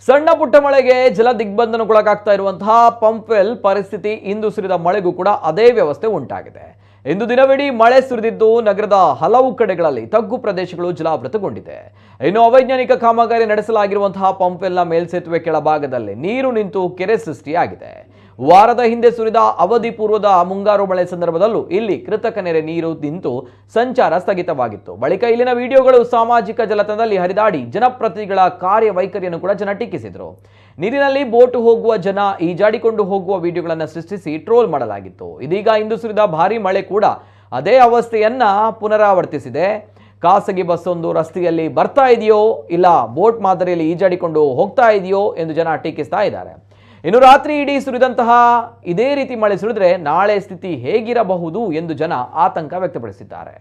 ಸಣ್ಣ ಪುಟ್ಟ ಮಳೆಗೆ ಜಲ ದಿಗ್ಬಂಧನಕ್ಕೊಳಗಾಗ್ತಾ ಇರುವಂತಹ ಪಂಪ್ವೆಲ್ ಪರಿಸ್ಥಿತಿ ಇಂದು ಸುರಿದ ಮಳೆಗೂ ಕೂಡ ಅದೇ ವ್ಯವಸ್ಥೆ ಉಂಟಾಗಿದೆ. ಇಂದು ದಿನವಿಡೀ ಮಳೆ ಸುರಿದಿದ್ದು ನಗರದ ಹಲವು ಕಡೆಗಳಲ್ಲಿ ತಗ್ಗು ಪ್ರದೇಶಗಳು ಜಲಾವೃತಗೊಂಡಿದೆ. ಇನ್ನು ಅವೈಜ್ಞಾನಿಕ ಕಾಮಗಾರಿ ನಡೆಸಲಾಗಿರುವಂತಹ ಪಂಪ್ವೆಲ್ನ ಮೇಲ್ಸೇತುವೆ ಕೆಳಭಾಗದಲ್ಲಿ ನೀರು ನಿಂತು ಕೆರೆ ಸೃಷ್ಟಿಯಾಗಿದೆ. ವಾರದ ಹಿಂದೆ ಸುರಿದ ಅವಧಿ ಪೂರ್ವದ ಮುಂಗಾರು ಮಳೆ ಸಂದರ್ಭದಲ್ಲೂ ಇಲ್ಲಿ ಕೃತಕ ನೆರೆ ನೀರು ನಿಂತು ಸಂಚಾರ ಸ್ಥಗಿತವಾಗಿತ್ತು. ಬಳಿಕ ಇಲ್ಲಿನ ವಿಡಿಯೋಗಳು ಸಾಮಾಜಿಕ ಜಾಲತಾಣದಲ್ಲಿ ಹರಿದಾಡಿ ಜನಪ್ರತಿನಿಧಿಗಳ ಕಾರ್ಯವೈಖರಿಯನ್ನು ಕೂಡ ಜನ ಟೀಕಿಸಿದರು. ನೀರಿನಲ್ಲಿ ಬೋಟ್ ಹೋಗುವ ಜನ ಈಜಾಡಿಕೊಂಡು ಹೋಗುವ ವಿಡಿಯೋಗಳನ್ನು ಸೃಷ್ಟಿಸಿ ಟ್ರೋಲ್ ಮಾಡಲಾಗಿತ್ತು. ಇದೀಗ ಇಂದು ಸುರಿದ ಭಾರಿ ಮಳೆ ಕೂಡ ಅದೇ ಅವಸ್ಥೆಯನ್ನ ಪುನರಾವರ್ತಿಸಿದೆ. ಖಾಸಗಿ ಬಸ್ ಒಂದು ರಸ್ತೆಯಲ್ಲಿ ಬರ್ತಾ ಇದೆಯೋ ಇಲ್ಲ ಬೋಟ್ ಮಾದರಿಯಲ್ಲಿ ಈಜಾಡಿಕೊಂಡು ಹೋಗ್ತಾ ಇದೆಯೋ ಎಂದು ಜನ ಟೀಕಿಸ್ತಾ ಇದ್ದಾರೆ. ಇನ್ನು ರಾತ್ರಿ ಇಡೀ ಸುರಿದಂತಹ ಇದೇ ರೀತಿ ಮಳೆ ಸುರಿದ್ರೆ ನಾಳೆ ಸ್ಥಿತಿ ಹೇಗಿರಬಹುದು ಎಂದು ಜನ ಆತಂಕ ವ್ಯಕ್ತಪಡಿಸಿದ್ದಾರೆ.